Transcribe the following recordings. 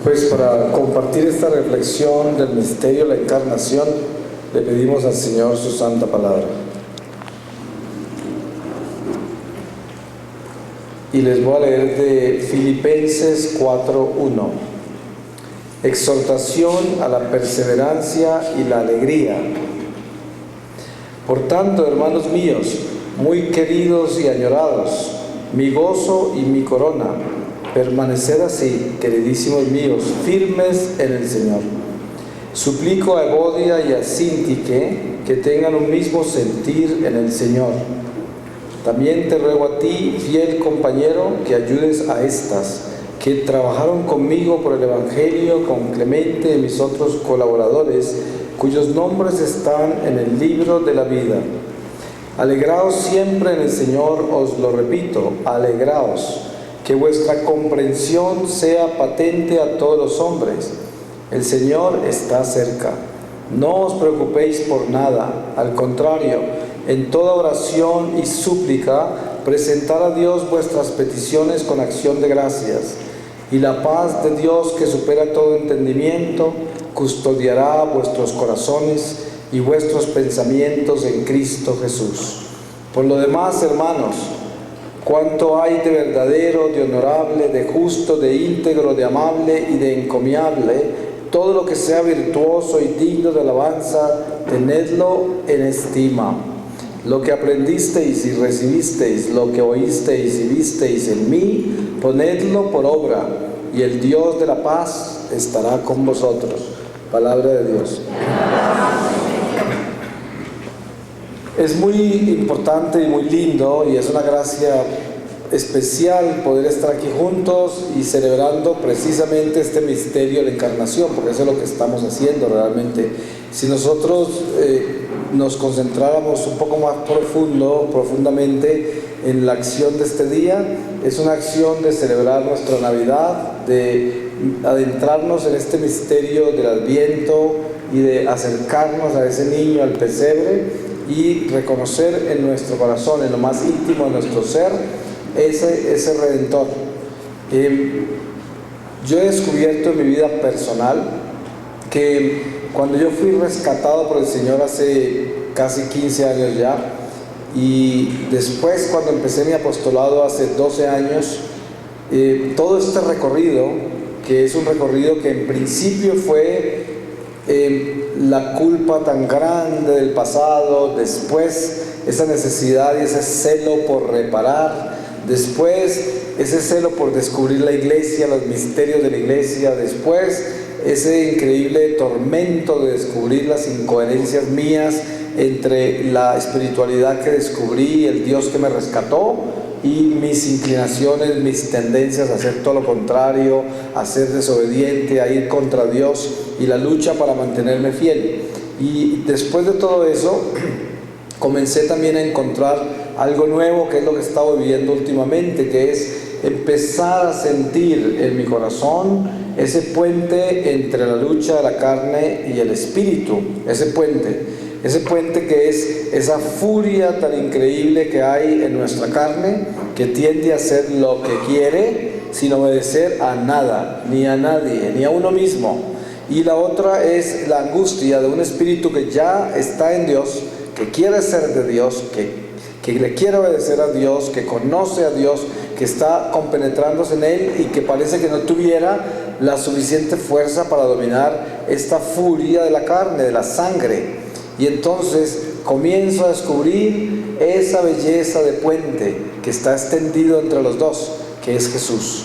Pues para compartir esta reflexión del misterio de la encarnación, le pedimos al Señor su santa palabra. Y les voy a leer de Filipenses 4:1. Exhortación a la perseverancia y la alegría. Por tanto, hermanos míos, muy queridos y añorados, mi gozo y mi corona, permaneced así, queridísimos míos, firmes en el Señor. Suplico a Evodia y a Síntique que tengan un mismo sentir en el Señor. También te ruego a ti, fiel compañero, que ayudes a estas, que trabajaron conmigo por el Evangelio, con Clemente y mis otros colaboradores, cuyos nombres están en el libro de la vida. Alegraos siempre en el Señor, os lo repito, alegraos. Que vuestra comprensión sea patente a todos los hombres. El Señor está cerca. No os preocupéis por nada, al contrario, en toda oración y súplica, presentad a Dios vuestras peticiones con acción de gracias. Y la paz de Dios, que supera todo entendimiento, custodiará vuestros corazones y vuestros pensamientos en Cristo Jesús. Por lo demás, hermanos, cuánto hay de verdadero, de honorable, de justo, de íntegro, de amable y de encomiable, todo lo que sea virtuoso y digno de alabanza, tenedlo en estima. Lo que aprendisteis y recibisteis, lo que oísteis y visteis en mí, ponedlo por obra, y el Dios de la paz estará con vosotros. Palabra de Dios. Es muy importante y muy lindo, y es una gracia especial poder estar aquí juntos y celebrando precisamente este misterio de la encarnación, porque eso es lo que estamos haciendo realmente. Si nosotros nos concentráramos un poco más profundamente en la acción de este día, es una acción de celebrar nuestra Navidad, de adentrarnos en este misterio del Adviento y de acercarnos a ese niño, al pesebre, y reconocer en nuestro corazón, en lo más íntimo de nuestro ser, ese Redentor. Yo he descubierto en mi vida personal que cuando yo fui rescatado por el Señor hace casi 15 años ya, y después cuando empecé mi apostolado hace 12 años, todo este recorrido, que es un recorrido que en principio fue la culpa tan grande del pasado, después esa necesidad y ese celo por reparar, después ese celo por descubrir la iglesia, los misterios de la iglesia, después ese increíble tormento de descubrir las incoherencias mías entre la espiritualidad que descubrí, el Dios que me rescató, y mis inclinaciones, mis tendencias a hacer todo lo contrario, a ser desobediente, a ir contra Dios, y la lucha para mantenerme fiel. Y después de todo eso, comencé también a encontrar algo nuevo, que es lo que he estado viviendo últimamente, que es empezar a sentir en mi corazón ese puente entre la lucha de la carne y el espíritu, ese puente que es esa furia tan increíble que hay en nuestra carne, que tiende a hacer lo que quiere sin obedecer a nada, ni a nadie, ni a uno mismo. Y la otra es la angustia de un espíritu que ya está en Dios, que quiere ser de Dios, que le quiere obedecer a Dios, que conoce a Dios, que está compenetrándose en Él y que parece que no tuviera la suficiente fuerza para dominar esta furia de la carne, de la sangre. Y entonces comienzo a descubrir esa belleza de puente que está extendido entre los dos, que es Jesús.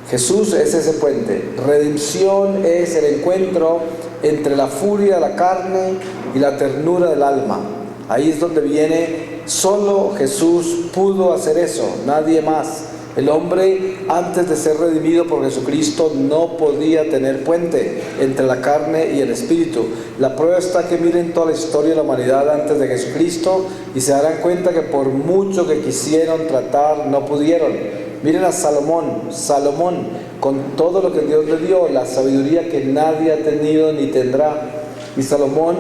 Jesús es ese puente. Redención es el encuentro entre la furia de la carne y la ternura del alma. Ahí es donde viene, solo Jesús pudo hacer eso, nadie más. El hombre, antes de ser redimido por Jesucristo, no podía tener puente entre la carne y el espíritu. La prueba está que miren toda la historia de la humanidad antes de Jesucristo y se darán cuenta que por mucho que quisieron tratar, no pudieron. Miren a Salomón, con todo lo que Dios le dio, la sabiduría que nadie ha tenido ni tendrá. Y Salomón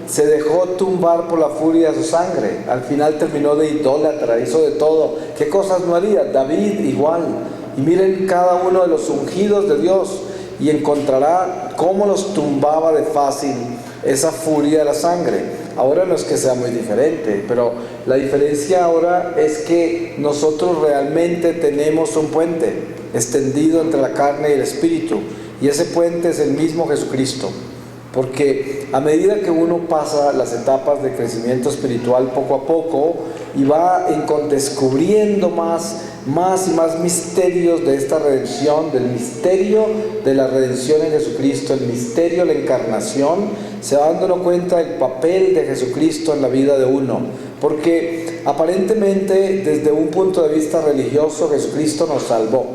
se dejó tumbar por la furia de su sangre. Al final terminó de idólatra, hizo de todo. ¿Qué cosas no haría? David igual. Y miren cada uno de los ungidos de Dios. y encontrará cómo los tumbaba de fácil esa furia de la sangre. Ahora no es que sea muy diferente, pero la diferencia ahora es que nosotros realmente tenemos un puente extendido entre la carne y el espíritu, y ese puente es el mismo Jesucristo. Porque a medida que uno pasa las etapas de crecimiento espiritual poco a poco y va descubriendo más y más misterios de esta redención, del misterio de la redención en Jesucristo, el misterio de la encarnación, se va dando cuenta del papel de Jesucristo en la vida de uno. Porque aparentemente, desde un punto de vista religioso, Jesucristo nos salvó.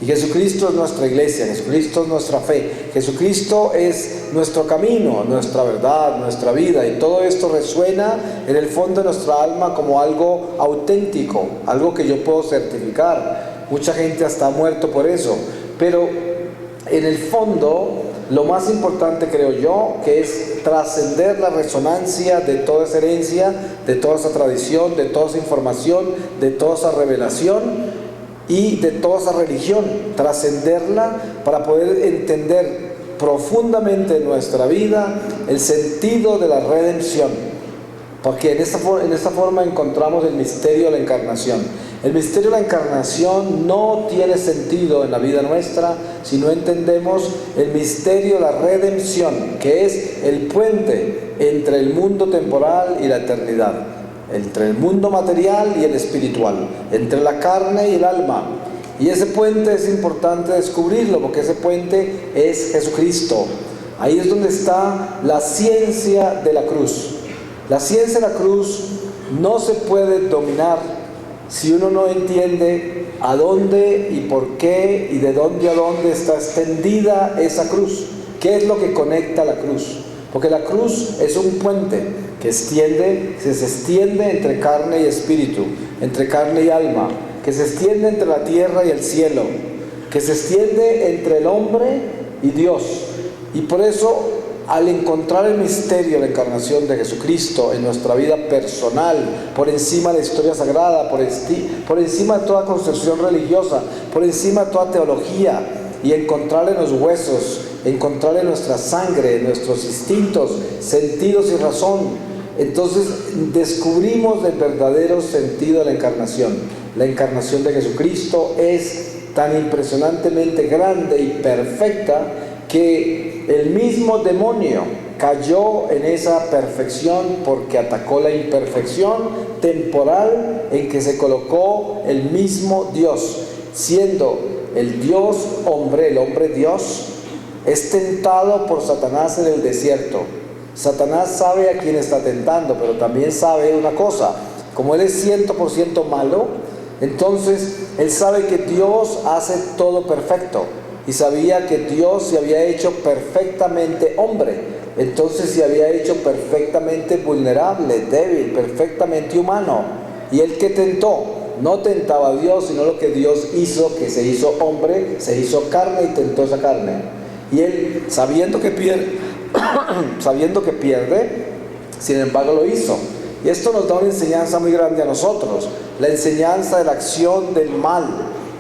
Y Jesucristo es nuestra iglesia, Jesucristo es nuestra fe, Jesucristo es nuestro camino, nuestra verdad, nuestra vida, y todo esto resuena en el fondo de nuestra alma como algo auténtico, algo que yo puedo certificar. Mucha gente hasta ha muerto por eso, pero en el fondo lo más importante, creo yo, que es trascender la resonancia de toda esa herencia, de toda esa tradición, de toda esa información, de toda esa revelación y de toda esa religión, trascenderla para poder entender profundamente en nuestra vida el sentido de la redención, porque en esta forma encontramos el misterio de la encarnación. El misterio de la encarnación no tiene sentido en la vida nuestra si no entendemos el misterio de la redención, que es el puente entre el mundo temporal y la eternidad, entre el mundo material y el espiritual, entre la carne y el alma. Y ese puente es importante descubrirlo, porque ese puente es Jesucristo. Ahí es donde está la ciencia de la cruz. La ciencia de la cruz no se puede dominar si uno no entiende a dónde y por qué y de dónde a dónde está extendida esa cruz. ¿Qué es lo que conecta la cruz? Porque la cruz es un puente que se extiende entre carne y espíritu, entre carne y alma, que se extiende entre la tierra y el cielo, que se extiende entre el hombre y Dios. Y por eso, al encontrar el misterio de la encarnación de Jesucristo en nuestra vida personal, por encima de la historia sagrada, por encima de toda concepción religiosa, por encima de toda teología, y encontrarle en los huesos, encontrarle en nuestra sangre, en nuestros instintos, sentidos y razón, entonces descubrimos el verdadero sentido de la encarnación. La encarnación de Jesucristo es tan impresionantemente grande y perfecta que el mismo demonio cayó en esa perfección porque atacó la imperfección temporal en que se colocó el mismo Dios, siendo el Dios hombre, el hombre Dios, es tentado por Satanás en el desierto. Satanás sabe a quién está tentando, pero también sabe una cosa: como él es 100% malo, entonces él sabe que Dios hace todo perfecto, y sabía que Dios se había hecho perfectamente hombre, entonces se había hecho perfectamente vulnerable, débil, perfectamente humano. Y él que tentó, no tentaba a Dios, sino lo que Dios hizo, que se hizo hombre, se hizo carne y tentó esa carne. Y él, sabiendo que pierde, sin embargo lo hizo. Y esto nos da una enseñanza muy grande a nosotros, la enseñanza de la acción del mal.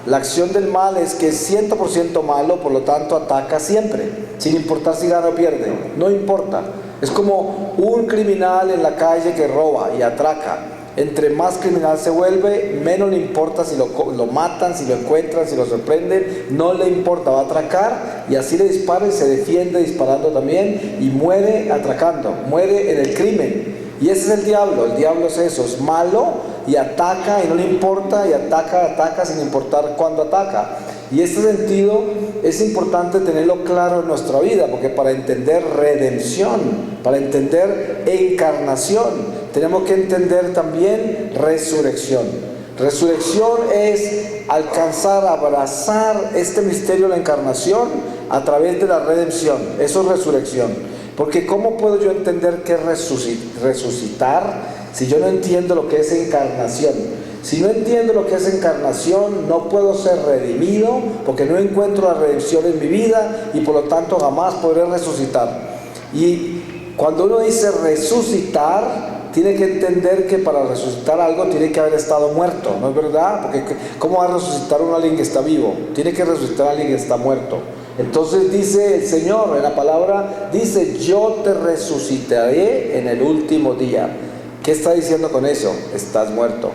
La acción del mal es que es 100% malo, por lo tanto ataca siempre, sin importar si gana o pierde, no importa. Es como un criminal en la calle que roba y atraca. Entre más criminal se vuelve, menos le importa si lo matan, si lo encuentran, si lo sorprenden, no le importa, va a atracar y así le dispara y se defiende disparando también y muere atracando, muere en el crimen. Y ese es el diablo es eso, es malo y ataca y no le importa y ataca sin importar cuándo ataca. Y este sentido es importante tenerlo claro en nuestra vida, porque para entender redención, para entender encarnación, tenemos que entender también resurrección. Resurrección es alcanzar, abrazar este misterio de la encarnación a través de la redención. Eso es resurrección. Porque ¿cómo puedo yo entender qué es resucitar si yo no entiendo lo que es encarnación? Si no entiendo lo que es encarnación, no puedo ser redimido, porque no encuentro la redención en mi vida y por lo tanto jamás podré resucitar. Y cuando uno dice resucitar, tiene que entender que para resucitar algo tiene que haber estado muerto, ¿no es verdad? Porque ¿cómo va a resucitar uno a alguien que está vivo? Tiene que resucitar a alguien que está muerto. Entonces dice el Señor en la palabra, dice: yo te resucitaré en el último día. ¿Qué está diciendo con eso? Estás muerto,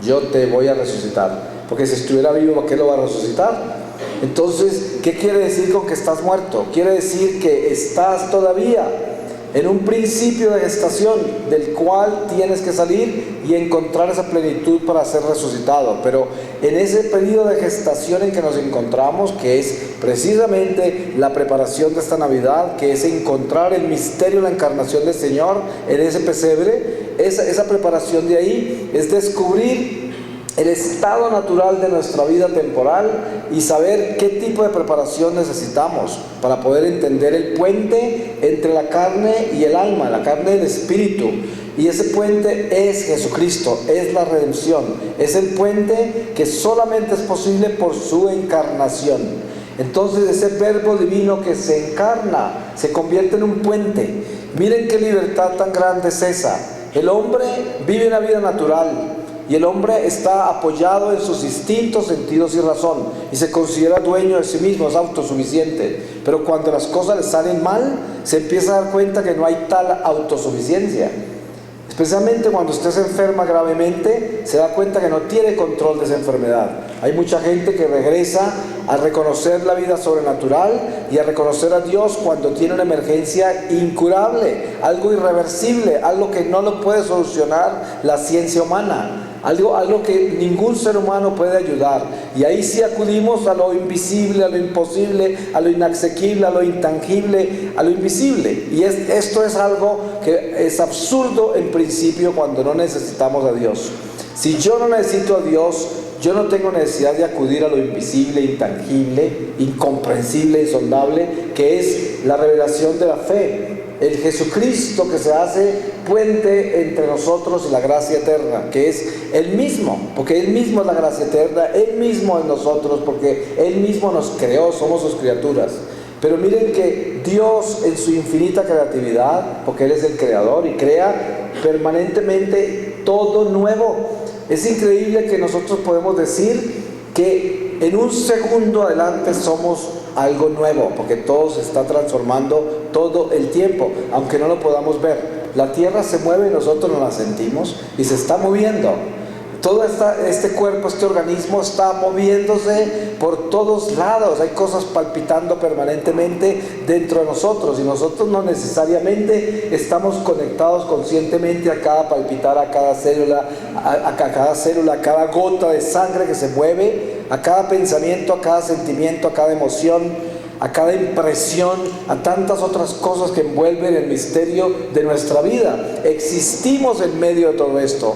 yo te voy a resucitar. Porque si estuviera vivo, ¿por qué lo va a resucitar? Entonces, ¿qué quiere decir con que estás muerto? Quiere decir que estás todavía en un principio de gestación del cual tienes que salir y encontrar esa plenitud para ser resucitado. Pero en ese periodo de gestación en que nos encontramos, que es precisamente la preparación de esta Navidad, que es encontrar el misterio de la encarnación del Señor en ese pesebre, esa preparación de ahí es descubrir el estado natural de nuestra vida temporal y saber qué tipo de preparación necesitamos para poder entender el puente entre la carne y el alma, la carne y el espíritu. Y ese puente es Jesucristo, es la redención, es el puente que solamente es posible por su encarnación. Entonces ese verbo divino que se encarna se convierte en un puente. Miren qué libertad tan grande es esa. El hombre vive una vida natural y el hombre está apoyado en sus instintos, sentidos y razón, y se considera dueño de sí mismo, es autosuficiente. Pero cuando las cosas le salen mal, se empieza a dar cuenta que no hay tal autosuficiencia. Especialmente cuando usted se enferma gravemente, se da cuenta que no tiene control de esa enfermedad. Hay mucha gente que regresa a reconocer la vida sobrenatural y a reconocer a Dios cuando tiene una emergencia incurable, algo irreversible, algo que no lo puede solucionar la ciencia humana. Algo que ningún ser humano puede ayudar. Y ahí sí acudimos a lo invisible, a lo imposible, a lo inaccesible, a lo intangible, a lo invisible. Y esto es algo que es absurdo en principio cuando no necesitamos a Dios. Si yo no necesito a Dios, yo no tengo necesidad de acudir a lo invisible, intangible, incomprensible, insondable, que es la revelación de la fe. El Jesucristo que se hace puente entre nosotros y la gracia eterna, que es Él mismo, porque Él mismo es la gracia eterna, Él mismo es nosotros, porque Él mismo nos creó, somos sus criaturas. Pero miren que Dios en su infinita creatividad, porque Él es el creador y crea permanentemente todo nuevo. Es increíble que nosotros podemos decir que en un segundo adelante somos algo nuevo, porque todo se está transformando todo el tiempo, aunque no lo podamos ver. La tierra se mueve y nosotros no la sentimos y se está moviendo. Todo este cuerpo, este organismo está moviéndose por todos lados. Hay cosas palpitando permanentemente dentro de nosotros y nosotros no necesariamente estamos conectados conscientemente a cada palpitar, a cada célula, a cada gota de sangre que se mueve, a cada pensamiento, a cada sentimiento, a cada emoción, a cada impresión, a tantas otras cosas que envuelven el misterio de nuestra vida. Existimos en medio de todo esto.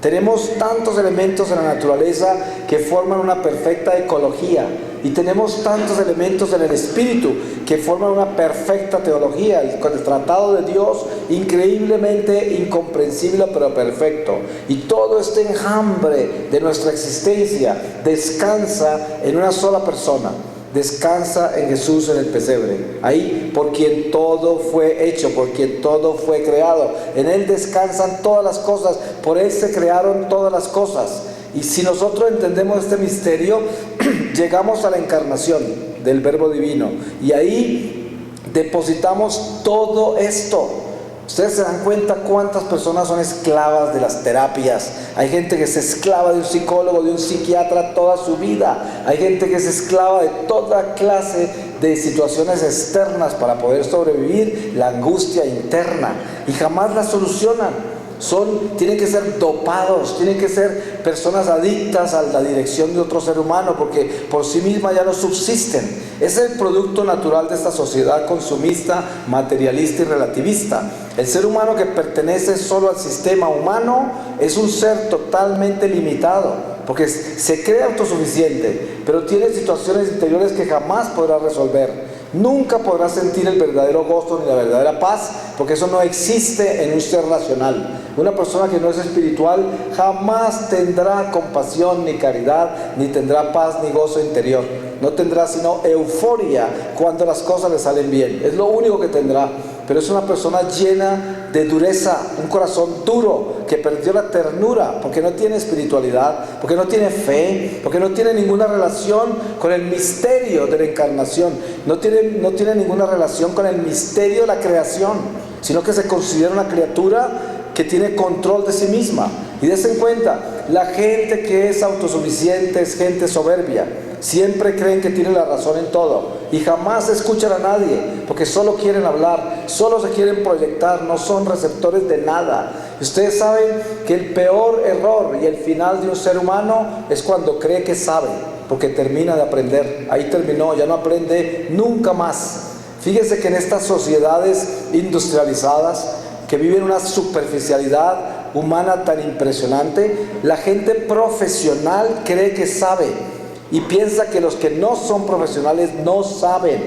Tenemos tantos elementos en la naturaleza que forman una perfecta ecología y tenemos tantos elementos en el espíritu que forman una perfecta teología. El tratado de Dios, increíblemente incomprensible pero perfecto. Y todo este enjambre de nuestra existencia descansa en una sola persona. Descansa en Jesús en el pesebre, ahí por quien todo fue hecho, por quien todo fue creado. En Él descansan todas las cosas, por Él se crearon todas las cosas. Y si nosotros entendemos este misterio, llegamos a la encarnación del Verbo Divino y ahí depositamos todo esto. Ustedes se dan cuenta cuántas personas son esclavas de las terapias. Hay gente que es esclava de un psicólogo, de un psiquiatra toda su vida. Hay gente que es esclava de toda clase de situaciones externas para poder sobrevivir la angustia interna y jamás la solucionan. Tienen que ser dopados, tienen que ser personas adictas a la dirección de otro ser humano porque por sí mismas ya no subsisten. Es el producto natural de esta sociedad consumista, materialista y relativista. El ser humano que pertenece solo al sistema humano es un ser totalmente limitado porque se cree autosuficiente, pero tiene situaciones interiores que jamás podrá resolver. Nunca podrá sentir el verdadero gozo ni la verdadera paz, porque eso no existe en un ser racional. Una persona que no es espiritual jamás tendrá compasión ni caridad, ni tendrá paz ni gozo interior. No tendrá sino euforia cuando las cosas le salen bien. Es lo único que tendrá. pero es una persona llena de dureza, un corazón duro, que perdió la ternura, porque no tiene espiritualidad, porque no tiene fe, porque no tiene ninguna relación con el misterio de la encarnación, no tiene ninguna relación con el misterio de la creación, sino que se considera una criatura que tiene control de sí misma. Y des en cuenta, la gente que es autosuficiente es gente soberbia. Siempre creen que tienen la razón en todo y jamás escuchan a nadie, porque solo quieren hablar, solo se quieren proyectar, no son receptores de nada. Y ustedes saben que el peor error y el final de un ser humano es cuando cree que sabe, porque termina de aprender. Ahí terminó, ya no aprende nunca más. Fíjense que en estas sociedades industrializadas que viven una superficialidad humana tan impresionante, la gente profesional cree que sabe y piensa que los que no son profesionales no saben.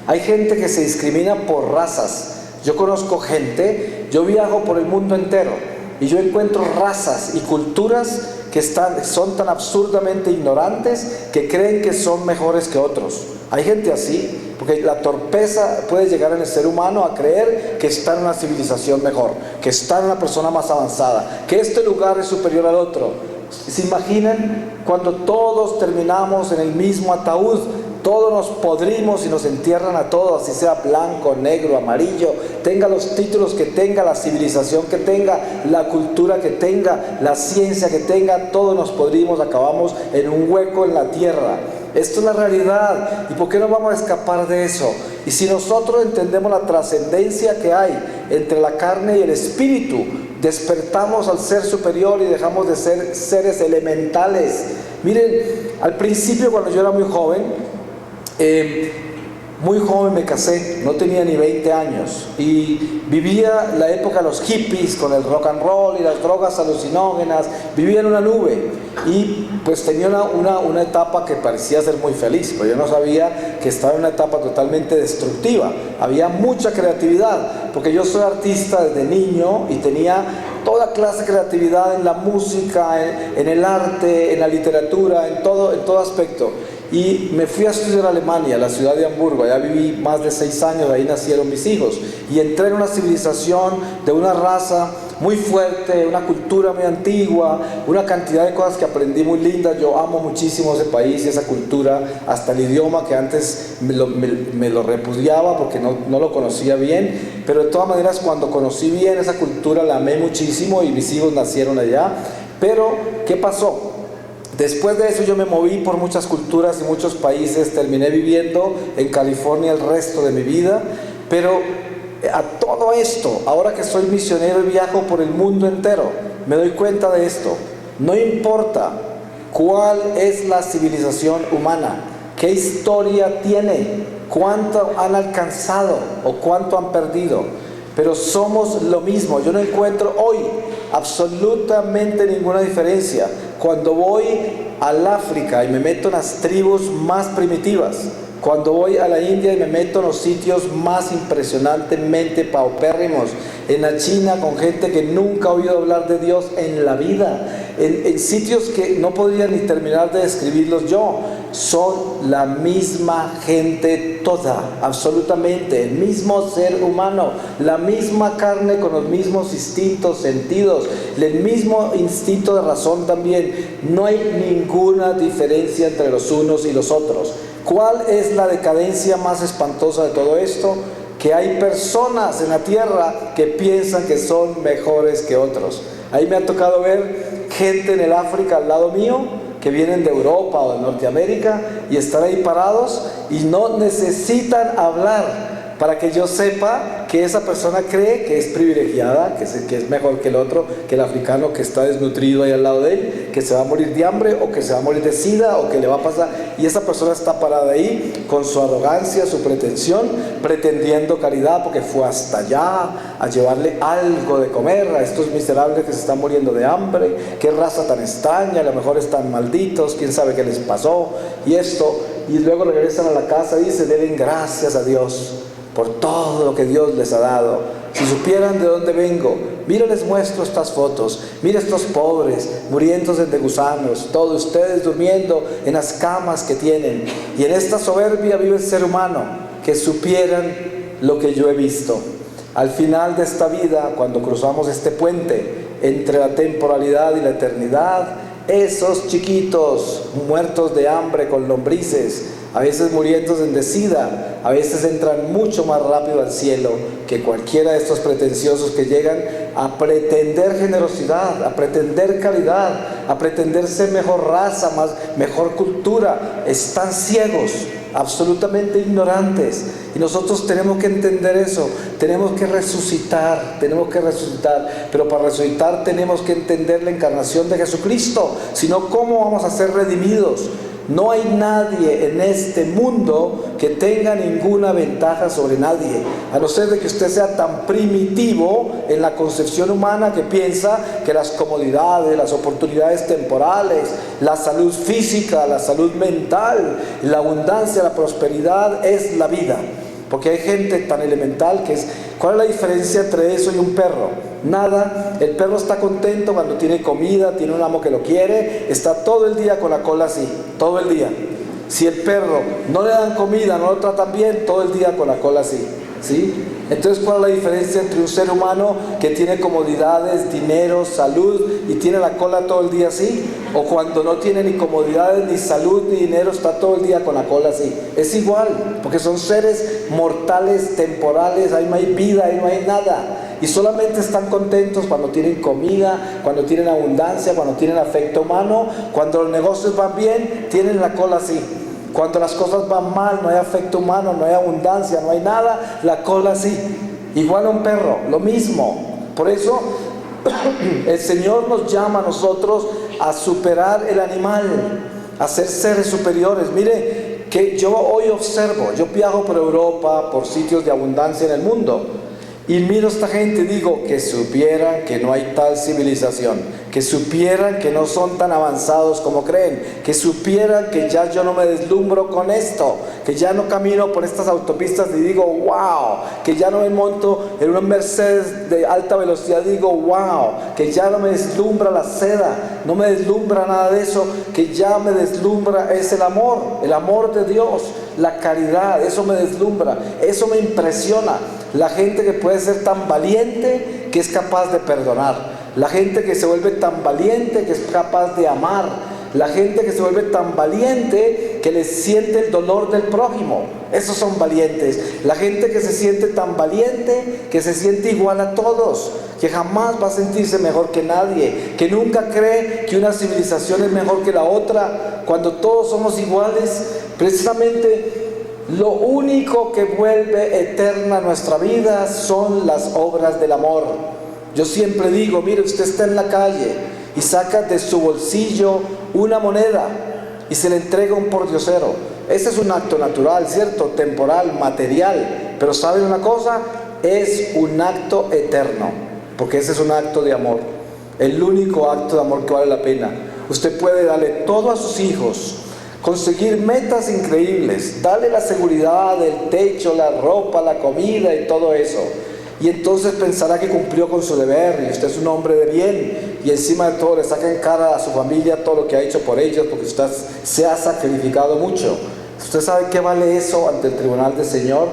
Hay gente que se discrimina por razas. Yo conozco gente, yo viajo por el mundo entero y yo encuentro razas y culturas que son tan absurdamente ignorantes que creen que son mejores que otros. Hay gente así, porque la torpeza puede llegar en el ser humano a creer que está en una civilización mejor, que está en una persona más avanzada, que este lugar es superior al otro. ¿Se imaginan cuando todos terminamos en el mismo ataúd? Todos nos podrimos y nos entierran a todos, así sea blanco, negro, amarillo, tenga los títulos que tenga, la civilización que tenga, la cultura que tenga, la ciencia que tenga, todos nos podrimos, acabamos en un hueco en la tierra. Esto es la realidad. ¿Y por qué no vamos a escapar de eso? Y si nosotros entendemos la trascendencia que hay entre la carne y el espíritu, despertamos al ser superior y dejamos de ser seres elementales. Miren, al principio cuando yo era muy joven me casé, no tenía ni 20 años y vivía la época de los hippies con el rock and roll y las drogas alucinógenas, vivía en una nube y pues tenía una etapa que parecía ser muy feliz, pero yo no sabía que estaba en una etapa totalmente destructiva. Había mucha creatividad, porque yo soy artista desde niño y tenía toda clase de creatividad en la música, en el arte, en la literatura, en todo aspecto. Y me fui a estudiar a Alemania, la ciudad de Hamburgo. Allá viví más de 6 años, ahí nacieron mis hijos. Y entré en una civilización de una raza muy fuerte, una cultura muy antigua, una cantidad de cosas que aprendí muy lindas. Yo amo muchísimo ese país y esa cultura, hasta el idioma que antes me lo repudiaba porque no lo conocía bien. Pero de todas maneras, cuando conocí bien esa cultura, la amé muchísimo y mis hijos nacieron allá. Pero, ¿qué pasó? Después de eso yo me moví por muchas culturas y muchos países, terminé viviendo en California el resto de mi vida, pero a todo esto, ahora que soy misionero y viajo por el mundo entero, me doy cuenta de esto. No importa cuál es la civilización humana, qué historia tiene, cuánto han alcanzado o cuánto han perdido, pero somos lo mismo. Yo no encuentro hoy absolutamente ninguna diferencia. Cuando voy al África y me meto en las tribus más primitivas, cuando voy a la India y me meto en los sitios más impresionantemente paupérrimos, en la China con gente que nunca ha oído hablar de Dios en la vida, en sitios que no podría ni terminar de describirlos yo, son la misma gente toda, absolutamente, el mismo ser humano, la misma carne con los mismos instintos, sentidos, el mismo instinto de razón también. No hay ninguna diferencia entre los unos y los otros. ¿Cuál es la decadencia más espantosa de todo esto? Que hay personas en la tierra que piensan que son mejores que otros. Ahí me ha tocado ver gente en el África al lado mío, que vienen de Europa o de Norteamérica y están ahí parados y no necesitan hablar para que yo sepa que esa persona cree que es privilegiada, que es mejor que el otro, que el africano que está desnutrido ahí al lado de él, que se va a morir de hambre o que se va a morir de sida o que le va a pasar. Y esa persona está parada ahí con su arrogancia, su pretensión, pretendiendo caridad porque fue hasta allá a llevarle algo de comer a estos miserables que se están muriendo de hambre. Qué raza tan extraña, a lo mejor están malditos, quién sabe qué les pasó y esto. Y luego regresan a la casa y dicen, den gracias a Dios por todo lo que Dios les ha dado. Si supieran de dónde vengo, mira, les muestro estas fotos, mira estos pobres muriéndose de gusanos, todos ustedes durmiendo en las camas que tienen, y en esta soberbia vive el ser humano. Que supieran lo que yo he visto. Al final de esta vida, cuando cruzamos este puente entre la temporalidad y la eternidad, esos chiquitos muertos de hambre con lombrices, a veces muriéndose de sida, a veces entran mucho más rápido al cielo que cualquiera de estos pretenciosos que llegan a pretender generosidad, a pretender calidad, a pretender ser mejor raza, mejor cultura. Están ciegos, absolutamente ignorantes, y nosotros tenemos que entender eso. Tenemos que resucitar, pero para resucitar tenemos que entender la encarnación de Jesucristo. Si no, ¿cómo vamos a ser redimidos? No hay nadie en este mundo que tenga ninguna ventaja sobre nadie, a no ser de que usted sea tan primitivo en la concepción humana que piensa que las comodidades, las oportunidades temporales, la salud física, la salud mental, la abundancia, la prosperidad es la vida. Porque hay gente tan elemental que es... ¿Cuál es la diferencia entre eso y un perro? Nada. El perro está contento cuando tiene comida, tiene un amo que lo quiere, está todo el día con la cola así, todo el día. Si el perro no le dan comida, no lo tratan bien, todo el día con la cola así, ¿sí? Entonces, ¿cuál es la diferencia entre un ser humano que tiene comodidades, dinero, salud y tiene la cola todo el día así? O cuando no tiene ni comodidades, ni salud, ni dinero, está todo el día con la cola así. Es igual, porque son seres mortales, temporales, ahí no hay vida, ahí no hay nada. Y solamente están contentos cuando tienen comida, cuando tienen abundancia, cuando tienen afecto humano. Cuando los negocios van bien, tienen la cola así. Cuando las cosas van mal, no hay afecto humano, no hay abundancia, no hay nada, la cola así. Igual a un perro, lo mismo. Por eso el Señor nos llama a nosotros a superar el animal, a ser seres superiores. Mire que yo hoy observo, yo viajo por Europa, por sitios de abundancia en el mundo, y miro a esta gente y digo, que supieran que no hay tal civilización, que supieran que no son tan avanzados como creen, que supieran que ya yo no me deslumbro con esto, que ya no camino por estas autopistas y digo, wow, que ya no me monto en una Mercedes de alta velocidad y digo, wow, que ya no me deslumbra la seda, no me deslumbra nada de eso, que ya me deslumbra es el amor de Dios, la caridad, eso me deslumbra, eso me impresiona. La gente que puede ser tan valiente que es capaz de perdonar, la gente que se vuelve tan valiente que es capaz de amar, la gente que se vuelve tan valiente que le siente el dolor del prójimo, esos son valientes. La gente que se siente tan valiente que se siente igual a todos, que jamás va a sentirse mejor que nadie, que nunca cree que una civilización es mejor que la otra, cuando todos somos iguales. Precisamente lo único que vuelve eterna nuestra vida son las obras del amor. Yo siempre digo, mire, usted está en la calle y saca de su bolsillo una moneda y se le entrega a un pordiosero. Ese es un acto natural, ¿cierto? Temporal, material. Pero ¿saben una cosa? Es un acto eterno, porque ese es un acto de amor. El único acto de amor que vale la pena. Usted puede darle todo a sus hijos, conseguir metas increíbles, darle la seguridad, el techo, la ropa, la comida y todo eso, y entonces pensará que cumplió con su deber y usted es un hombre de bien, y encima de todo le saca en cara a su familia todo lo que ha hecho por ellos, porque usted se ha sacrificado mucho. ¿Usted sabe qué vale eso ante el tribunal del Señor?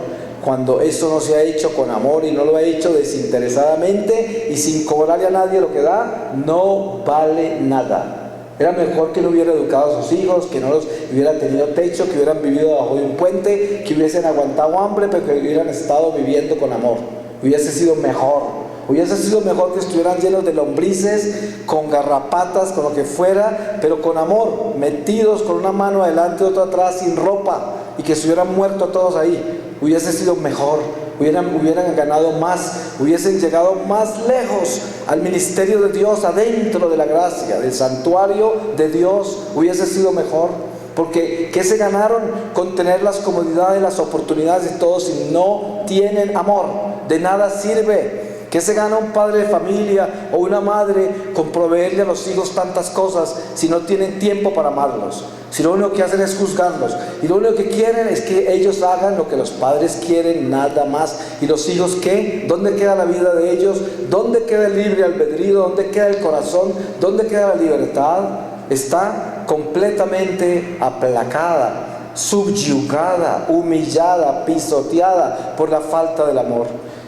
Cuando eso no se ha hecho con amor y no lo ha hecho desinteresadamente y sin cobrarle a nadie lo que da, no vale nada. Era mejor que no hubiera educado a sus hijos, que no los hubiera tenido techo, que hubieran vivido bajo de un puente, que hubiesen aguantado hambre, pero que hubieran estado viviendo con amor. Hubiese sido mejor. Hubiese sido mejor que estuvieran llenos de lombrices, con garrapatas, con lo que fuera, pero con amor, metidos con una mano adelante y otra atrás, sin ropa, y que se hubieran muerto todos ahí. Hubiese sido mejor. Hubieran ganado más, hubiesen llegado más lejos al ministerio de Dios, adentro de la gracia, del santuario de Dios, hubiese sido mejor. Porque ¿qué se ganaron con tener las comodidades, las oportunidades y todo si no tienen amor? De nada sirve. ¿Qué se gana un padre de familia o una madre con proveerle a los hijos tantas cosas si no tienen tiempo para amarlos? Si lo único que hacen es juzgarlos y lo único que quieren es que ellos hagan lo que los padres quieren, nada más. ¿Y los hijos qué? ¿Dónde queda la vida de ellos? ¿Dónde queda el libre albedrío? ¿Dónde queda el corazón? ¿Dónde queda la libertad? Está completamente aplacada, subyugada, humillada, pisoteada por la falta del amor.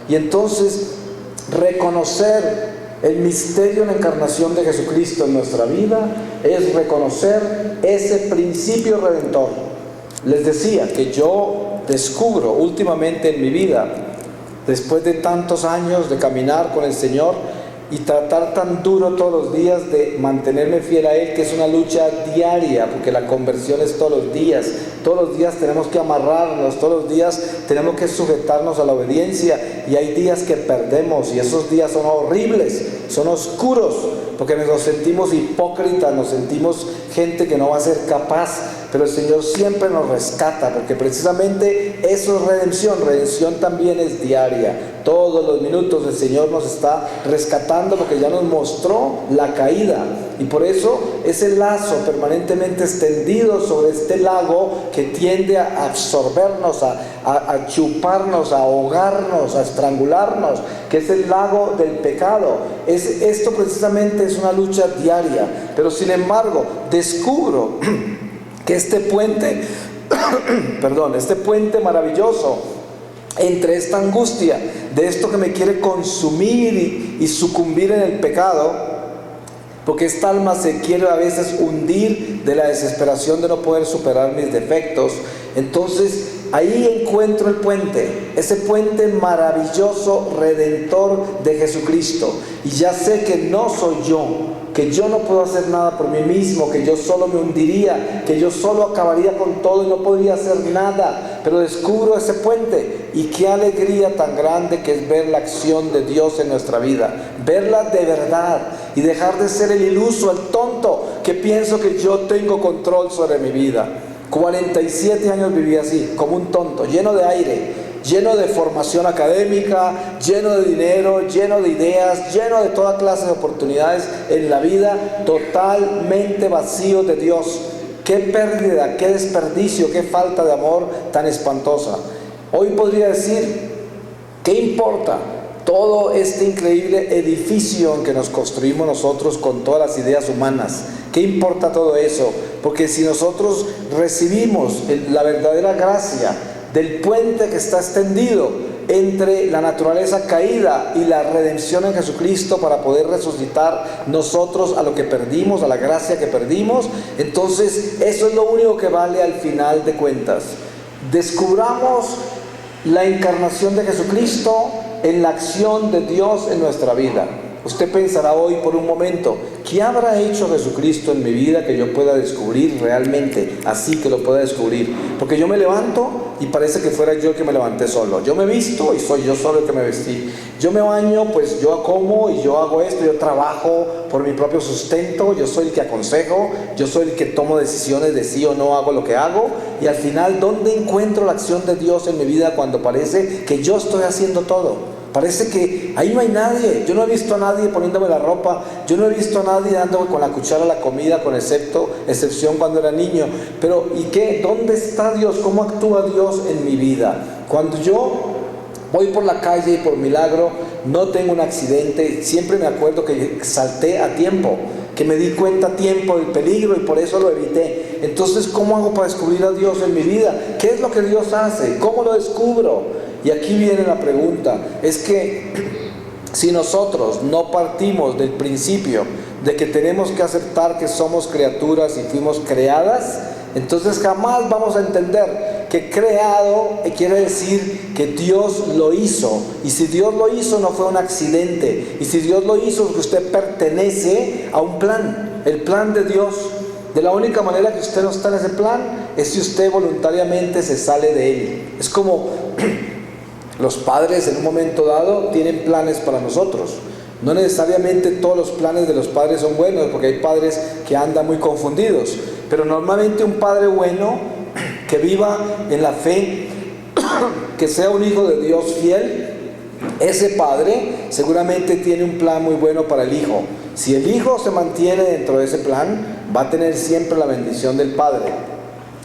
Y entonces reconocer el misterio de la encarnación de Jesucristo en nuestra vida es reconocer ese principio redentor. Les decía que yo descubro últimamente en mi vida, después de tantos años de caminar con el Señor y tratar tan duro todos los días de mantenerme fiel a Él, que es una lucha diaria, porque la conversión es todos los días tenemos que amarrarnos, todos los días tenemos que sujetarnos a la obediencia, y hay días que perdemos, y esos días son horribles, son oscuros, porque nos sentimos hipócritas, nos sentimos gente que no va a ser capaz, pero el Señor siempre nos rescata, porque precisamente eso es redención. Redención también es diaria, todos los minutos el Señor nos está rescatando, porque ya nos mostró la caída, y por eso ese lazo permanentemente extendido sobre este lago que tiende a absorbernos, a chuparnos, a ahogarnos, a estrangularnos, que es el lago del pecado. Esto precisamente es una lucha diaria, pero sin embargo descubro que este puente este puente maravilloso entre esta angustia de esto que me quiere consumir y sucumbir en el pecado, porque esta alma se quiere a veces hundir de la desesperación de no poder superar mis defectos. Entonces ahí encuentro el puente, ese puente maravilloso, redentor de Jesucristo, y ya sé que no soy yo, que yo no puedo hacer nada por mí mismo, que yo solo me hundiría, que yo solo acabaría con todo y no podría hacer nada, pero descubro ese puente, y qué alegría tan grande que es ver la acción de Dios en nuestra vida, verla de verdad, y dejar de ser el iluso, el tonto, que pienso que yo tengo control sobre mi vida. 47 años viví así, como un tonto, lleno de aire, lleno de formación académica, lleno de dinero, lleno de ideas, lleno de toda clase de oportunidades en la vida, totalmente vacío de Dios. Qué pérdida, qué desperdicio, qué falta de amor tan espantosa. Hoy podría decir, ¿qué importa todo este increíble edificio en que nos construimos nosotros con todas las ideas humanas? ¿Qué importa todo eso? Porque si nosotros recibimos la verdadera gracia del puente que está extendido entre la naturaleza caída y la redención en Jesucristo, para poder resucitar nosotros a lo que perdimos, a la gracia que perdimos, entonces eso es lo único que vale al final de cuentas. Descubramos la encarnación de Jesucristo en la acción de Dios en nuestra vida. Usted pensará hoy por un momento, ¿qué habrá hecho Jesucristo en mi vida que yo pueda descubrir realmente, así que lo pueda descubrir? Porque yo me levanto y parece que fuera yo el que me levanté solo. Yo me visto y soy yo solo el que me vestí. Yo me baño, pues yo como y yo hago esto, yo trabajo por mi propio sustento, yo soy el que aconsejo, yo soy el que tomo decisiones de sí o no hago lo que hago. Y al final, ¿dónde encuentro la acción de Dios en mi vida cuando parece que yo estoy haciendo todo? Parece que ahí no hay nadie. Yo no he visto a nadie poniéndome la ropa, yo no he visto a nadie dándome con la cuchara la comida, con excepción cuando era niño. Pero ¿y qué? ¿Dónde está Dios? ¿Cómo actúa Dios en mi vida? Cuando yo voy por la calle y por milagro no tengo un accidente, siempre me acuerdo que salté a tiempo, que me di cuenta a tiempo del peligro y por eso lo evité. Entonces, ¿cómo hago para descubrir a Dios en mi vida? ¿Qué es lo que Dios hace? ¿Cómo lo descubro? Y aquí viene la pregunta, es que si nosotros no partimos del principio de que tenemos que aceptar que somos criaturas y fuimos creadas, entonces jamás vamos a entender que creado quiere decir que Dios lo hizo, y si Dios lo hizo no fue un accidente, y si Dios lo hizo es que usted pertenece a un plan, el plan de Dios. De la única manera que usted no está en ese plan es si usted voluntariamente se sale de él. Es como los padres en un momento dado tienen planes para nosotros. No necesariamente todos los planes de los padres son buenos, porque hay padres que andan muy confundidos, pero normalmente un padre bueno, que viva en la fe, que sea un hijo de Dios fiel, ese padre seguramente tiene un plan muy bueno para el hijo. Si el hijo se mantiene dentro de ese plan, va a tener siempre la bendición del padre.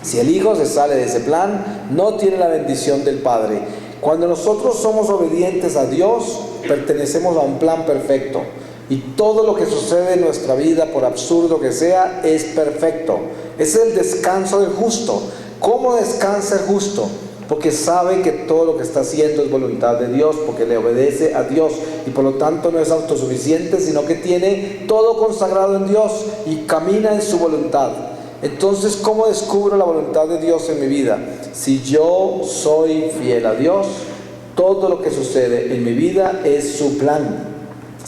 Si el hijo se sale de ese plan, no tiene la bendición del padre. Cuando nosotros somos obedientes a Dios, pertenecemos a un plan perfecto, y todo lo que sucede en nuestra vida, por absurdo que sea, es perfecto. Es el descanso del justo. ¿Cómo descansa el justo? porque sabe que todo lo que está haciendo es voluntad de Dios, porque le obedece a Dios y por lo tanto no es autosuficiente, sino que tiene todo consagrado en Dios y camina en su voluntad. Entonces, ¿cómo descubro la voluntad de Dios en mi vida? Si yo soy fiel a Dios, todo lo que sucede en mi vida es su plan.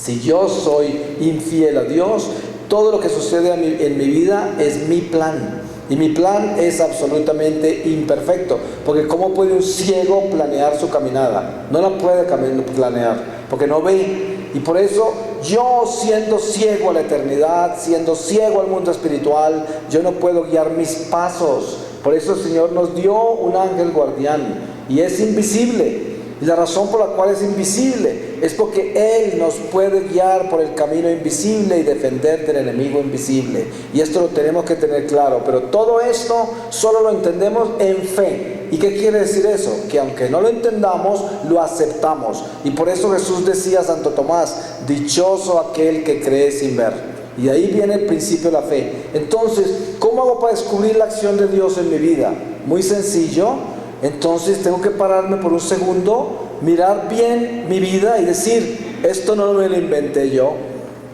Si yo soy infiel a Dios, todo lo que sucede en mi vida es mi plan. Y mi plan es absolutamente imperfecto, porque ¿cómo puede un ciego planear su caminada? No la puede planear, porque no ve. Y por eso yo, siendo ciego a la eternidad, siendo ciego al mundo espiritual, yo no puedo guiar mis pasos. Por eso el Señor nos dio un ángel guardián y es invisible. Y la razón por la cual es invisible es porque Él nos puede guiar por el camino invisible y defender del enemigo invisible. Y esto lo tenemos que tener claro. Pero todo esto solo lo entendemos en fe. ¿Y qué quiere decir eso? Que aunque no lo entendamos, lo aceptamos. Y por eso Jesús decía a Santo Tomás: dichoso aquel que cree sin ver. Y ahí viene el principio de la fe. Entonces, ¿cómo hago para descubrir la acción de Dios en mi vida? Muy sencillo. Entonces tengo que pararme por un segundo, mirar bien mi vida y decir: esto no me lo inventé yo,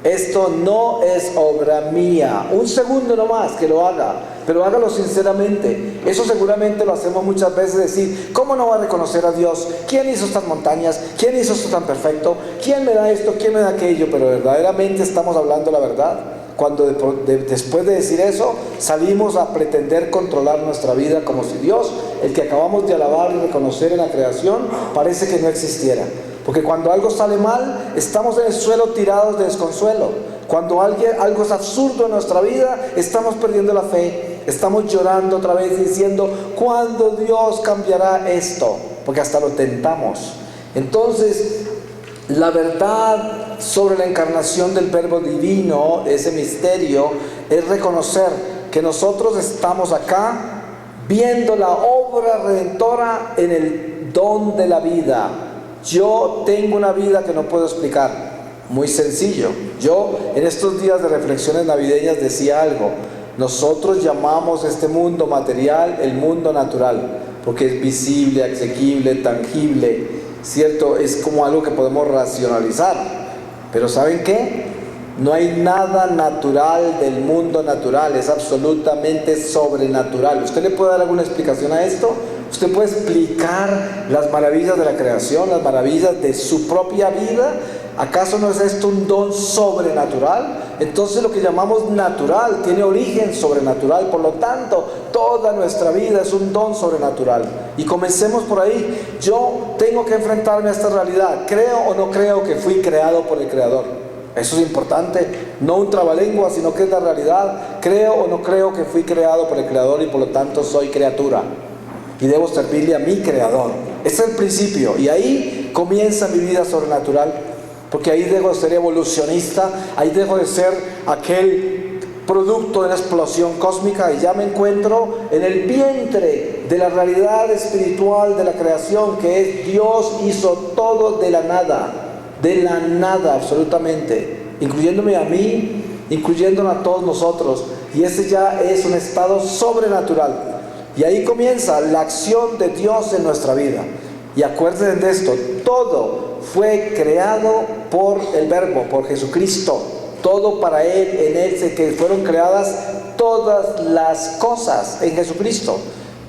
esto no es obra mía. Un segundo nomás que lo haga, pero hágalo sinceramente. Eso seguramente lo hacemos muchas veces, decir: ¿cómo no va a reconocer a Dios? ¿Quién hizo estas montañas? ¿Quién hizo esto tan perfecto? ¿Quién me da esto? ¿Quién me da aquello? Pero verdaderamente estamos hablando la verdad. Cuando después de decir eso, salimos a pretender controlar nuestra vida como si Dios, el que acabamos de alabar y reconocer en la creación, parece que no existiera. Porque cuando algo sale mal, estamos en el suelo tirados de desconsuelo. Cuando algo es absurdo en nuestra vida, estamos perdiendo la fe. Estamos llorando otra vez diciendo: ¿cuándo Dios cambiará esto? Porque hasta lo tentamos. Entonces, la verdad sobre la encarnación del Verbo Divino, ese misterio, es reconocer que nosotros estamos acá viendo la obra redentora en el don de la vida. Yo tengo una vida que no puedo explicar. Muy sencillo. Yo en estos días de reflexiones navideñas decía algo: nosotros llamamos este mundo material el mundo natural, porque es visible, asequible, tangible, ¿cierto? Es como algo que podemos racionalizar. Pero ¿saben qué? No hay nada natural del mundo natural, es absolutamente sobrenatural. ¿Usted le puede dar alguna explicación a esto? ¿Usted puede explicar las maravillas de la creación, las maravillas de su propia vida? ¿Acaso no es esto un don sobrenatural? Entonces lo que llamamos natural tiene origen sobrenatural, por lo tanto toda nuestra vida es un don sobrenatural. Y comencemos por ahí. Yo tengo que enfrentarme a esta realidad. ¿Creo o no creo que fui creado por el Creador? Eso es importante, no un trabalengua, sino que es la realidad. ¿Creo o no creo que fui creado por el Creador y por lo tanto soy criatura? Y debo servirle a mi Creador. Ese es el principio, y ahí comienza mi vida sobrenatural. Porque ahí dejo de ser evolucionista, ahí dejo de ser aquel producto de la explosión cósmica y ya me encuentro en el vientre de la realidad espiritual de la creación, que es Dios hizo todo de la nada absolutamente, incluyéndome a mí, incluyéndonos a todos nosotros, y ese ya es un estado sobrenatural. Y ahí comienza la acción de Dios en nuestra vida. Y acuérdense de esto: todo fue creado por el Verbo, por Jesucristo. Todo para Él, en Él que fueron creadas todas las cosas en Jesucristo.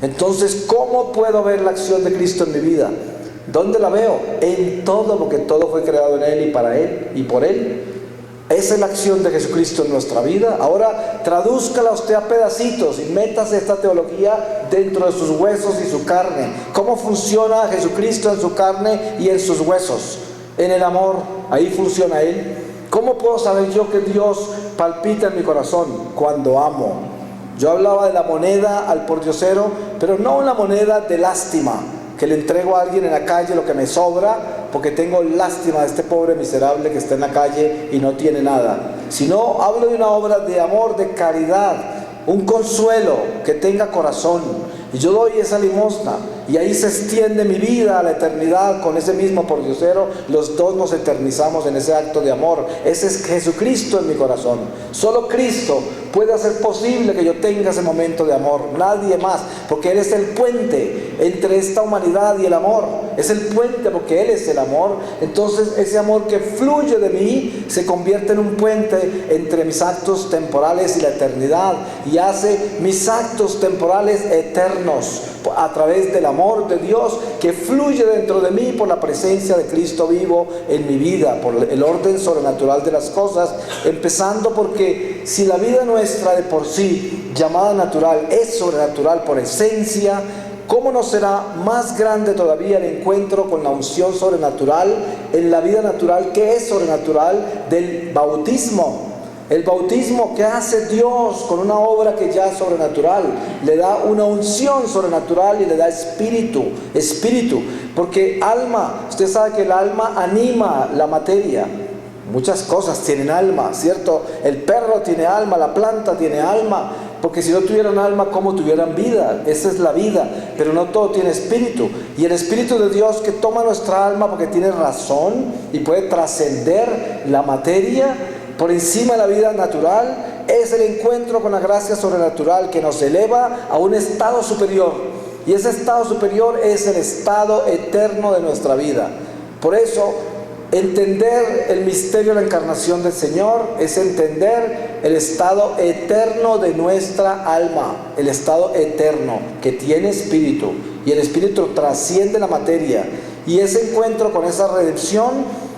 Entonces, ¿cómo puedo ver la acción de Cristo en mi vida? ¿Dónde la veo? En todo, porque todo fue creado en Él y para Él y por Él. Esa es la acción de Jesucristo en nuestra vida. Ahora tradúzcala usted a pedacitos y métase esta teología dentro de sus huesos y su carne. ¿Cómo funciona Jesucristo en su carne y en sus huesos? En el amor, ahí funciona Él. ¿Cómo puedo saber yo que Dios palpita en mi corazón? Cuando amo. Yo hablaba de la moneda al pordiosero, pero no una moneda de lástima, que le entrego a alguien en la calle lo que me sobra, porque tengo lástima de este pobre miserable que está en la calle y no tiene nada. Sino hablo de una obra de amor, de caridad, un consuelo que tenga corazón. Y yo doy esa limosna, y ahí se extiende mi vida a la eternidad con ese mismo pordiosero. Los dos nos eternizamos en ese acto de amor. Ese es Jesucristo en mi corazón. Solo Cristo puede hacer posible que yo tenga ese momento de amor, nadie más, porque Él es el puente entre esta humanidad y el amor, es el puente porque Él es el amor. Entonces ese amor que fluye de mí se convierte en un puente entre mis actos temporales y la eternidad, y hace mis actos temporales eternos a través del amor de Dios que fluye dentro de mí por la presencia de Cristo vivo en mi vida, por el orden sobrenatural de las cosas, empezando porque si la vida nuestra de por sí, llamada natural, es sobrenatural por esencia, ¿cómo no será más grande todavía el encuentro con la unción sobrenatural en la vida natural, que es sobrenatural, del bautismo? El bautismo que hace Dios con una obra que ya es sobrenatural, le da una unción sobrenatural y le da espíritu, porque alma, usted sabe que el alma anima la materia. Muchas cosas tienen alma, ¿cierto? El perro tiene alma, la planta tiene alma, porque si no tuvieran alma, ¿cómo tuvieran vida? Esa es la vida, pero no todo tiene espíritu. Y el Espíritu de Dios que toma nuestra alma porque tiene razón y puede trascender la materia por encima de la vida natural, es el encuentro con la gracia sobrenatural que nos eleva a un estado superior. Y ese estado superior es el estado eterno de nuestra vida. Por eso, entender el misterio de la encarnación del Señor es entender el estado eterno de nuestra alma, el estado eterno que tiene espíritu, y el espíritu trasciende la materia, y ese encuentro con esa redención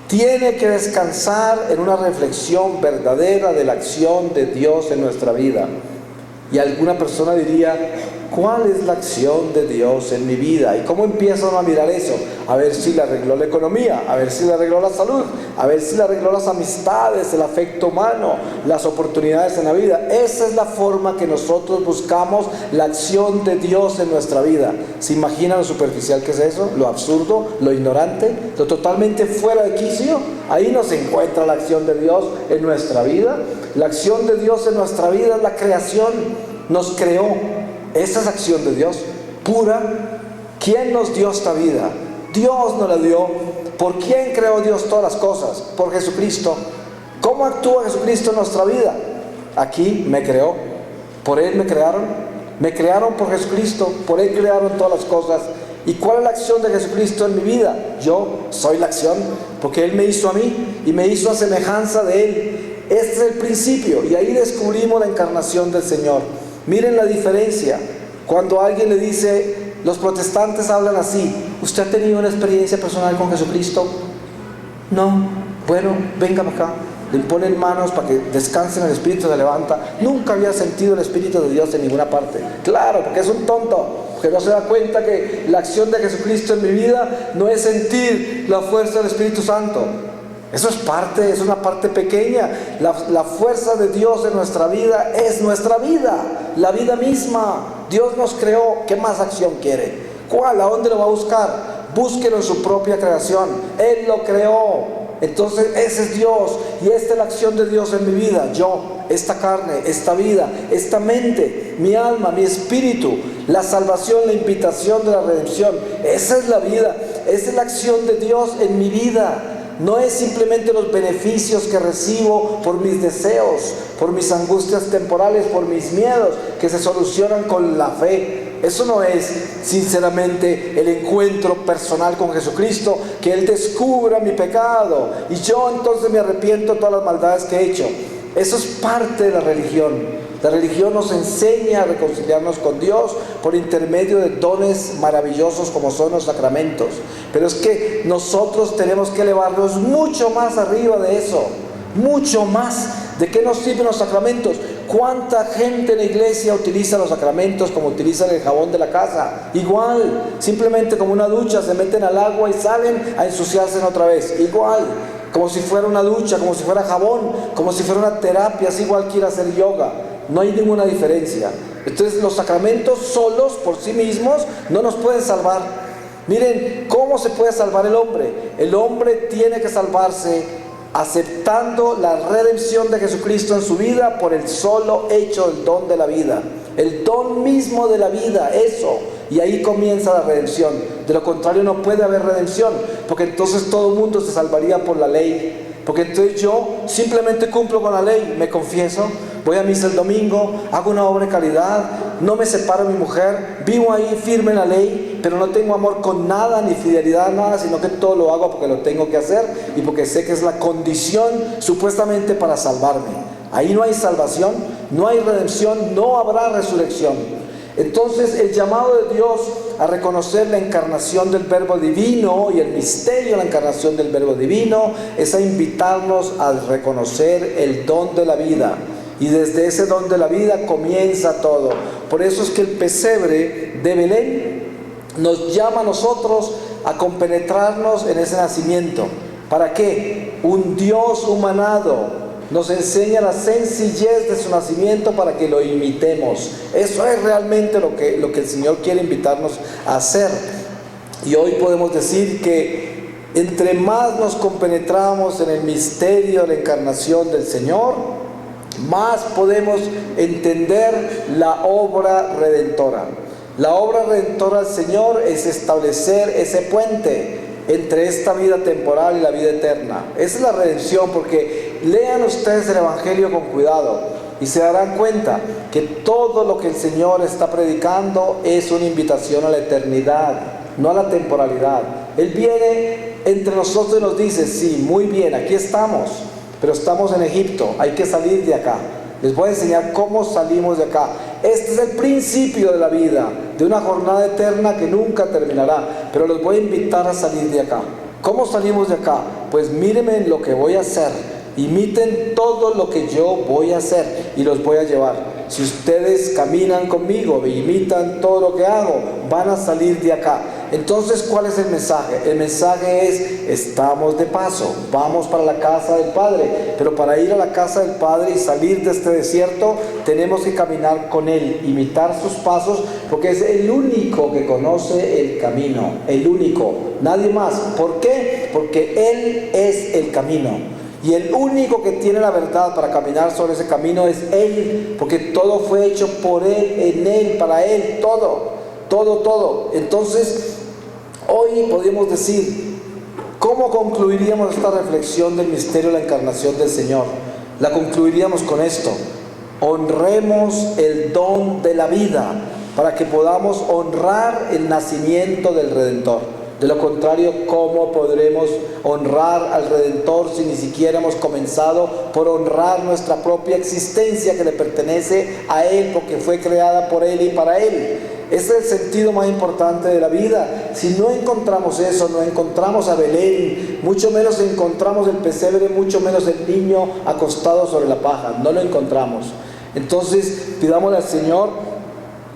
tiene que descansar en una reflexión verdadera de la acción de Dios en nuestra vida. Y alguna persona diría, ¿cuál es la acción de Dios en mi vida? ¿Y cómo empieza uno a mirar eso? A ver si le arregló la economía, a ver si le arregló la salud, a ver si le arregló las amistades, el afecto humano, las oportunidades en la vida. Esa es la forma que nosotros buscamos la acción de Dios en nuestra vida. ¿Se imaginan lo superficial que es eso? Lo absurdo, lo ignorante, lo totalmente fuera de quicio. Ahí no se encuentra la acción de Dios en nuestra vida. La acción de Dios en nuestra vida es la creación. Nos creó. Esa es acción de Dios, pura. ¿Quién nos dio esta vida? Dios nos la dio. ¿Por quién creó Dios todas las cosas? Por Jesucristo. ¿Cómo actúa Jesucristo en nuestra vida? Aquí me creó. Por Él me crearon. Me crearon por Jesucristo. Por Él crearon todas las cosas. ¿Y cuál es la acción de Jesucristo en mi vida? Yo soy la acción, porque Él me hizo a mí y me hizo a semejanza de Él. Este es el principio, y ahí descubrimos la encarnación del Señor. Miren la diferencia. Cuando alguien le dice, los protestantes hablan así, ¿usted ha tenido una experiencia personal con Jesucristo? No. Bueno, venga para acá. Le imponen manos para que descanse en el Espíritu, se levanta. Nunca había sentido el Espíritu de Dios en ninguna parte. Claro, porque es un tonto, porque no se da cuenta que la acción de Jesucristo en mi vida no es sentir la fuerza del Espíritu Santo. Eso es parte, es una parte pequeña. La fuerza de Dios en nuestra vida es nuestra vida, la vida misma. Dios nos creó. ¿Qué más acción quiere? ¿Cuál? ¿A dónde lo va a buscar? Búsquelo en su propia creación. Él lo creó. Entonces ese es Dios, y esta es la acción de Dios en mi vida. Yo, esta carne, esta vida, esta mente, mi alma, mi espíritu, la salvación, la invitación de la redención. Esa es la vida, esa es la acción de Dios en mi vida. No es simplemente los beneficios que recibo por mis deseos, por mis angustias temporales, por mis miedos, que se solucionan con la fe. Eso no es sinceramente el encuentro personal con Jesucristo, que Él descubra mi pecado y yo entonces me arrepiento de todas las maldades que he hecho. Eso es parte de la religión. La religión nos enseña a reconciliarnos con Dios por intermedio de dones maravillosos como son los sacramentos. Pero es que nosotros tenemos que elevarnos mucho más arriba de eso, mucho más. ¿De qué nos sirven los sacramentos? ¿Cuánta gente en la iglesia utiliza los sacramentos como utilizan el jabón de la casa? Igual, simplemente como una ducha, se meten al agua y salen a ensuciarse otra vez. Igual, como si fuera una ducha, como si fuera jabón, como si fuera una terapia, es igual que ir a hacer yoga. No hay ninguna diferencia. Entonces los sacramentos solos por sí mismos no nos pueden salvar. Miren, ¿cómo se puede salvar el hombre? El hombre tiene que salvarse aceptando la redención de Jesucristo en su vida por el solo hecho del don de la vida, el don mismo de la vida, eso, y ahí comienza la redención. De lo contrario no puede haber redención, porque entonces todo el mundo se salvaría por la ley, porque entonces yo simplemente cumplo con la ley, me confieso, voy a misa el domingo, hago una obra de caridad, no me separo de mi mujer, vivo ahí firme en la ley, pero no tengo amor con nada, ni fidelidad a nada, sino que todo lo hago porque lo tengo que hacer y porque sé que es la condición supuestamente para salvarme. Ahí no hay salvación, no hay redención, no habrá resurrección. Entonces el llamado de Dios a reconocer la encarnación del Verbo Divino y el misterio de la encarnación del Verbo Divino es a invitarnos a reconocer el don de la vida, y desde ese don de la vida comienza todo. Por eso es que el pesebre de Belén nos llama a nosotros a compenetrarnos en ese nacimiento. ¿Para qué? Un Dios humanado nos enseña la sencillez de su nacimiento para que lo imitemos. Eso es realmente lo que el Señor quiere invitarnos a hacer. Y hoy podemos decir que entre más nos compenetramos en el misterio de la encarnación del Señor, más podemos entender la obra redentora. La obra redentora del Señor es establecer ese puente entre esta vida temporal y la vida eterna. Esa es la redención, porque lean ustedes el Evangelio con cuidado y se darán cuenta que todo lo que el Señor está predicando es una invitación a la eternidad, no a la temporalidad. Él viene entre nosotros y nos dice: sí, muy bien, aquí estamos, pero estamos en Egipto, hay que salir de acá. Les voy a enseñar cómo salimos de acá. Este es el principio de la vida, de una jornada eterna que nunca terminará, pero los voy a invitar a salir de acá. ¿Cómo salimos de acá? Pues mírenme en lo que voy a hacer, imiten todo lo que yo voy a hacer y los voy a llevar. Si ustedes caminan conmigo e imitan todo lo que hago, van a salir de acá. Entonces, ¿cuál es el mensaje? El mensaje es: estamos de paso, vamos para la casa del Padre, pero para ir a la casa del Padre y salir de este desierto, tenemos que caminar con Él, imitar sus pasos, porque es el único que conoce el camino, el único, nadie más. ¿Por qué? Porque Él es el camino. Y el único que tiene la verdad para caminar sobre ese camino es Él, porque todo fue hecho por Él, en Él, para Él, todo. Entonces, hoy podemos decir, ¿cómo concluiríamos esta reflexión del misterio de la encarnación del Señor? La concluiríamos con esto: honremos el don de la vida, para que podamos honrar el nacimiento del Redentor. De lo contrario, ¿cómo podremos honrar al Redentor si ni siquiera hemos comenzado por honrar nuestra propia existencia, que le pertenece a Él, porque fue creada por Él y para Él? Ese es el sentido más importante de la vida. Si no encontramos eso, no encontramos a Belén, mucho menos encontramos el pesebre, mucho menos el niño acostado sobre la paja. No lo encontramos. Entonces, pidámosle al Señor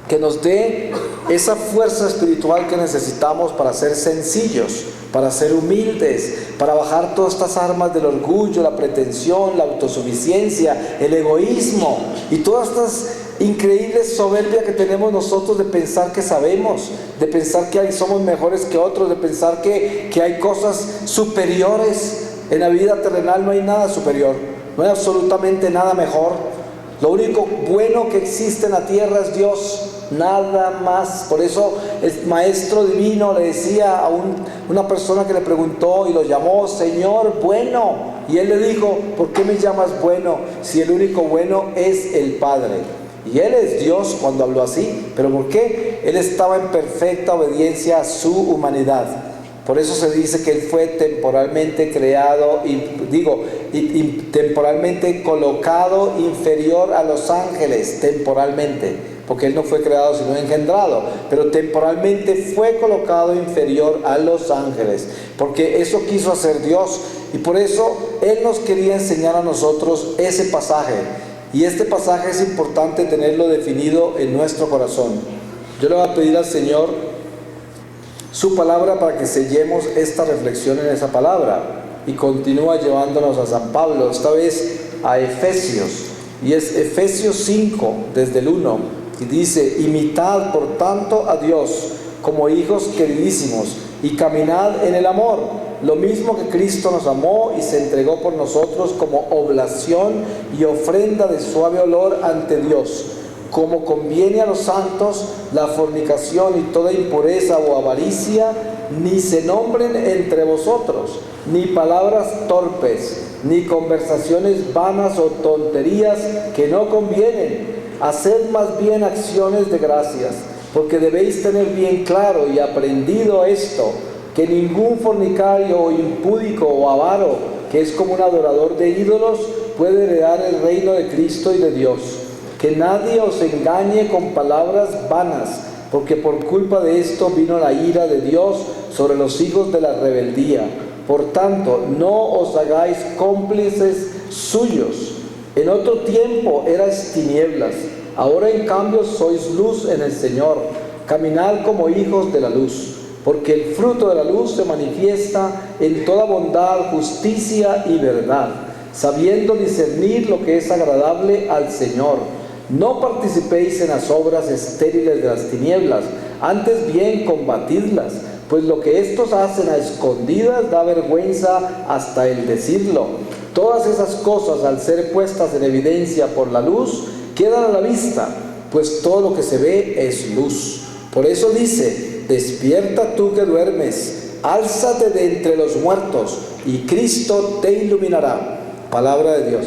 que nos dé esa fuerza espiritual que necesitamos para ser sencillos, para ser humildes, para bajar todas estas armas del orgullo, la pretensión, la autosuficiencia, el egoísmo y todas estas increíbles soberbias que tenemos nosotros de pensar que sabemos, de pensar que somos mejores que otros, de pensar que hay cosas superiores. En la vida terrenal no hay nada superior, no hay absolutamente nada mejor. Lo único bueno que existe en la tierra es Dios, nada más. Por eso el Maestro Divino le decía a una persona que le preguntó y lo llamó Señor bueno, y él le dijo: ¿por qué me llamas bueno si el único bueno es el Padre? Y Él es Dios cuando habló así. ¿Pero por qué? Él estaba en perfecta obediencia a su humanidad. Por eso se dice que Él fue temporalmente creado, temporalmente colocado inferior a los ángeles, temporalmente, porque Él no fue creado sino engendrado, pero temporalmente fue colocado inferior a los ángeles, porque eso quiso hacer Dios, y por eso Él nos quería enseñar a nosotros ese pasaje, y este pasaje es importante tenerlo definido en nuestro corazón. Yo le voy a pedir al Señor su palabra para que sellemos esta reflexión en esa palabra, y continúa llevándonos a San Pablo, esta vez a Efesios, y es Efesios 5 desde el 1, y dice: imitad por tanto a Dios como hijos queridísimos y caminad en el amor, lo mismo que Cristo nos amó y se entregó por nosotros como oblación y ofrenda de suave olor ante Dios. Como conviene a los santos, la fornicación y toda impureza o avaricia ni se nombren entre vosotros, ni palabras torpes, ni conversaciones vanas o tonterías que no convienen. Haced más bien acciones de gracias, porque debéis tener bien claro y aprendido esto, que ningún fornicario o impúdico o avaro, que es como un adorador de ídolos, puede heredar el reino de Cristo y de Dios. Que nadie os engañe con palabras vanas, porque por culpa de esto vino la ira de Dios sobre los hijos de la rebeldía. Por tanto, no os hagáis cómplices suyos. En otro tiempo erais tinieblas, ahora en cambio sois luz en el Señor. Caminad como hijos de la luz, porque el fruto de la luz se manifiesta en toda bondad, justicia y verdad, sabiendo discernir lo que es agradable al Señor. No participéis en las obras estériles de las tinieblas, antes bien combatidlas, pues lo que éstos hacen a escondidas da vergüenza hasta el decirlo. Todas esas cosas, al ser puestas en evidencia por la luz, quedan a la vista, pues todo lo que se ve es luz. Por eso dice: despierta tú que duermes, álzate de entre los muertos, y Cristo te iluminará. Palabra de Dios.